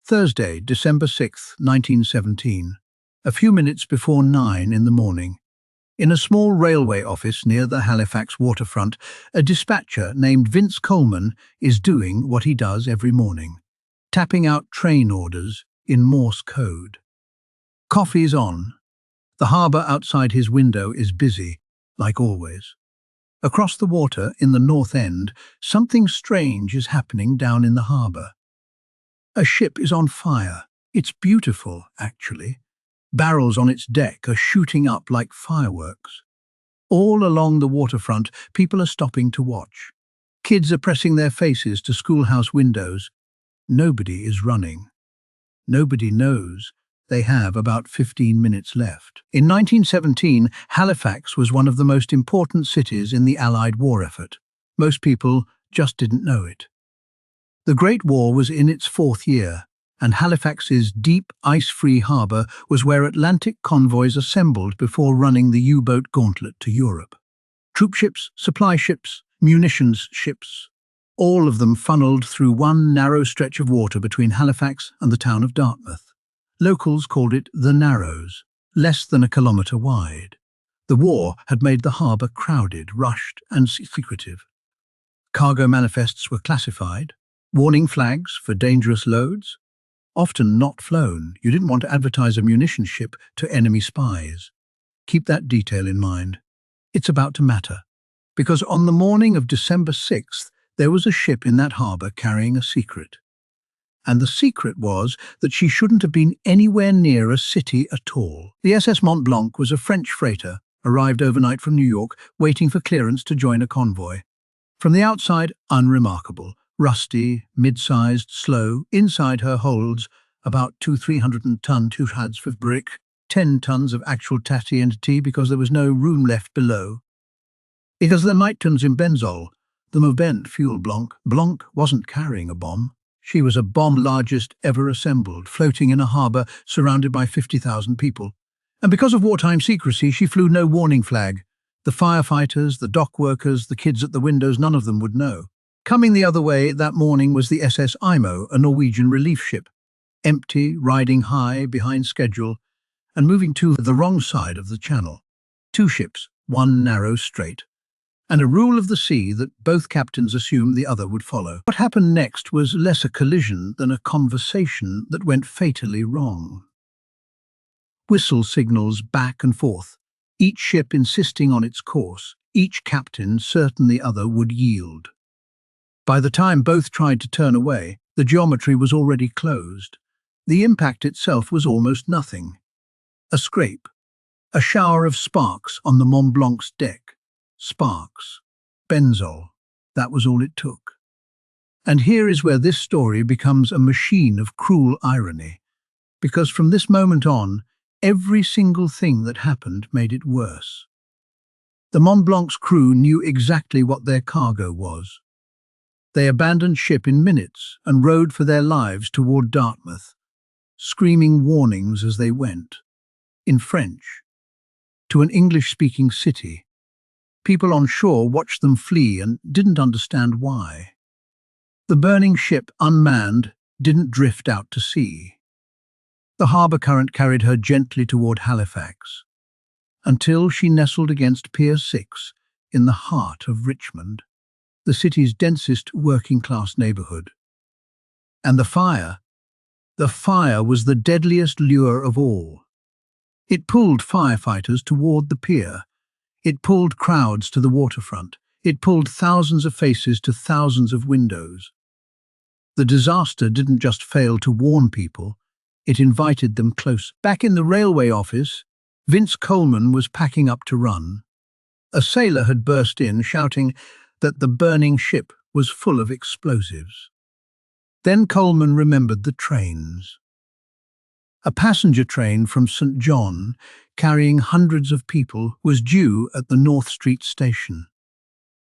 Thursday, December 6, 1917, a few minutes before 9 in the morning. In a small railway office near the Halifax waterfront, a dispatcher named Vince Coleman is doing what he does every morning, tapping out train orders in Morse code. Coffee's on. The harbour outside his window is busy, like always. Across the water, in the north end, something strange is happening down in the harbour. A ship is on fire. It's beautiful, actually. Barrels on its deck are shooting up like fireworks. All along the waterfront, people are stopping to watch. Kids are pressing their faces to schoolhouse windows. Nobody is running. Nobody knows they have about 15 minutes left. In 1917, Halifax was one of the most important cities in the Allied war effort. Most people just didn't know it. The Great War was in its fourth year, and Halifax's deep, ice-free harbour was where Atlantic convoys assembled before running the U-boat gauntlet to Europe. Troop ships, supply ships, munitions ships, all of them funneled through one narrow stretch of water between Halifax and the town of Dartmouth. Locals called it the Narrows, less than a kilometre wide. The war had made the harbour crowded, rushed and secretive. Cargo manifests were classified, warning flags for dangerous loads, often not flown. You didn't want to advertise a munition ship to enemy spies. Keep that detail in mind. It's about to matter, because on the morning of December 6th, there was a ship in that harbour carrying a secret. And the secret was that she shouldn't have been anywhere near a city at all. The SS Mont-Blanc was a French freighter, arrived overnight from New York, waiting for clearance to join a convoy. From the outside, unremarkable. Rusty, mid-sized, slow. Inside her holds about 300-ton tons of brick, 10 tons of actual TNT because there was no room left below. Because the night-tons in benzol, the Mobent fuel Blanc wasn't carrying a bomb. She was a bomb largest ever assembled, floating in a harbour surrounded by 50,000 people. And because of wartime secrecy, she flew no warning flag. The firefighters, the dock workers, the kids at the windows, none of them would know. Coming the other way that morning was the SS Imo, a Norwegian relief ship, empty, riding high behind schedule, and moving to the wrong side of the channel. Two ships, one narrow strait, and a rule of the sea that both captains assumed the other would follow. What happened next was less a collision than a conversation that went fatally wrong. Whistle signals back and forth, each ship insisting on its course, each captain certain the other would yield. By the time both tried to turn away, the geometry was already closed. The impact itself was almost nothing. A scrape, a shower of sparks on the Mont Blanc's deck. Sparks, benzol, that was all it took. And here is where this story becomes a machine of cruel irony, because from this moment on, every single thing that happened made it worse. The Mont Blanc's crew knew exactly what their cargo was. They abandoned ship in minutes and rowed for their lives toward Dartmouth, screaming warnings as they went, in French, to an English-speaking city. People on shore watched them flee and didn't understand why. The burning ship, unmanned, didn't drift out to sea. The harbour current carried her gently toward Halifax, until she nestled against Pier 6 in the heart of Richmond, the city's densest working-class neighbourhood. And the fire was the deadliest lure of all. It pulled firefighters toward the pier. It pulled crowds to the waterfront. It pulled thousands of faces to thousands of windows. The disaster didn't just fail to warn people, it invited them close. Back in the railway office, Vince Coleman was packing up to run. A sailor had burst in, shouting that the burning ship was full of explosives. Then Coleman remembered the trains. A passenger train from St. John, carrying hundreds of people, was due at the North Street station.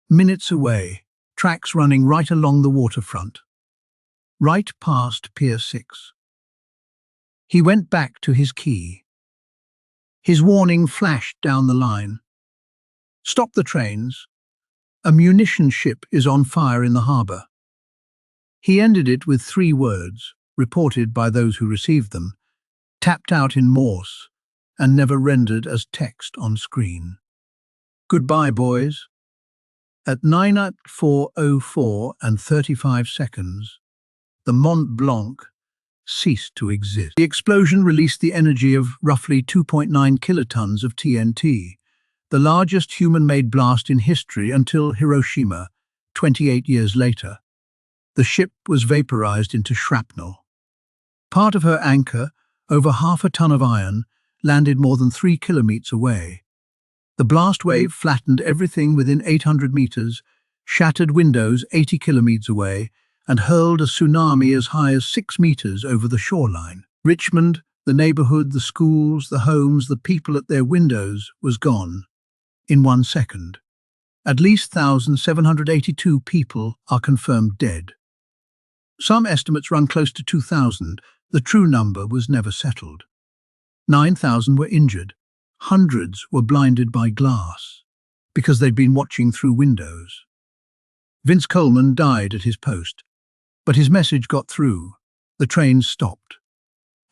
Minutes away, tracks running right along the waterfront, right past Pier 6. He went back to his key. His warning flashed down the line. Stop the trains. A munition ship is on fire in the harbour. He ended it with 3 words. reported by those who received them, tapped out in Morse and never rendered as text on screen. Goodbye, boys. At 9:04:04 and 35 seconds, the Mont Blanc ceased to exist. The explosion released the energy of roughly 2.9 kilotons of TNT, the largest human-made blast in history until Hiroshima, 28 years later. The ship was vaporized into shrapnel. Part of her anchor, over half a ton of iron, landed more than 3 kilometers away. The blast wave flattened everything within 800 meters, shattered windows 80 kilometers away, and hurled a tsunami as high as 6 meters over the shoreline. Richmond, the neighbourhood, the schools, the homes, the people at their windows, was gone in 1 second. At least 1,782 people are confirmed dead. Some estimates run close to 2,000. The true number was never settled. 9,000 were injured. Hundreds were blinded by glass because they'd been watching through windows. Vince Coleman died at his post, but his message got through. The trains stopped.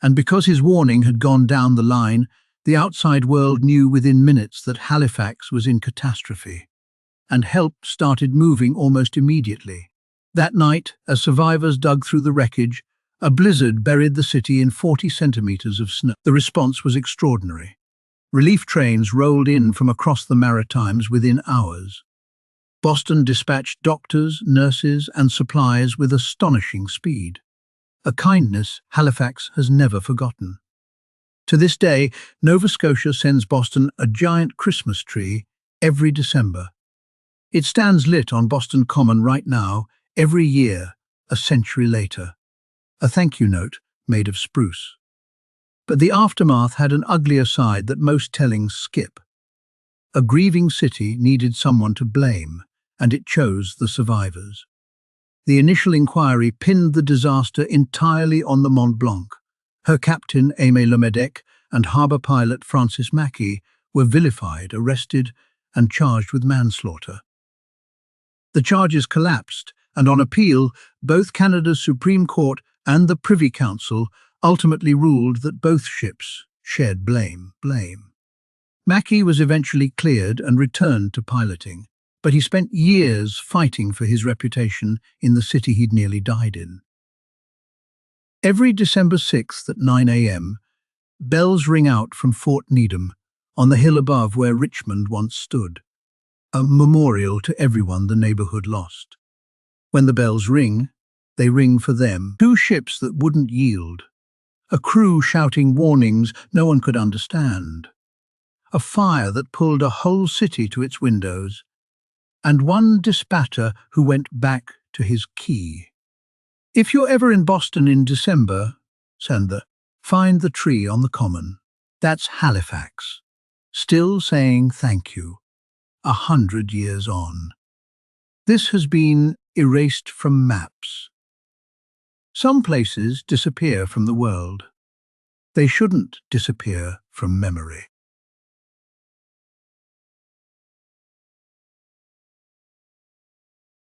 And because his warning had gone down the line, the outside world knew within minutes that Halifax was in catastrophe, and help started moving almost immediately. That night, as survivors dug through the wreckage, a blizzard buried the city in 40 centimeters of snow. The response was extraordinary. Relief trains rolled in from across the Maritimes within hours. Boston dispatched doctors, nurses, and supplies with astonishing speed. A kindness Halifax has never forgotten. To this day, Nova Scotia sends Boston a giant Christmas tree every December. It stands lit on Boston Common right now, every year, a century later. A thank you note made of spruce. But the aftermath had an uglier side that most tellings skip. A grieving city needed someone to blame, and it chose the survivors. The initial inquiry pinned the disaster entirely on the Mont Blanc. Her captain, Aimé Lemedec, and harbour pilot Francis Mackey were vilified, arrested, and charged with manslaughter. The charges collapsed, and on appeal, both Canada's Supreme Court and the Privy Council ultimately ruled that both ships shared blame. Mackey was eventually cleared and returned to piloting, but he spent years fighting for his reputation in the city he'd nearly died in. Every December 6th at 9 a.m., bells ring out from Fort Needham, on the hill above where Richmond once stood, a memorial to everyone the neighbourhood lost. When the bells ring, they ring for them. 2 ships that wouldn't yield. A crew shouting warnings no one could understand. A fire that pulled a whole city to its windows. And one dispatcher who went back to his key. If you're ever in Boston in December, find the tree on the common. That's Halifax, still saying thank you, 100 years on. This has been erased from maps. Some places disappear from the world. They shouldn't disappear from memory.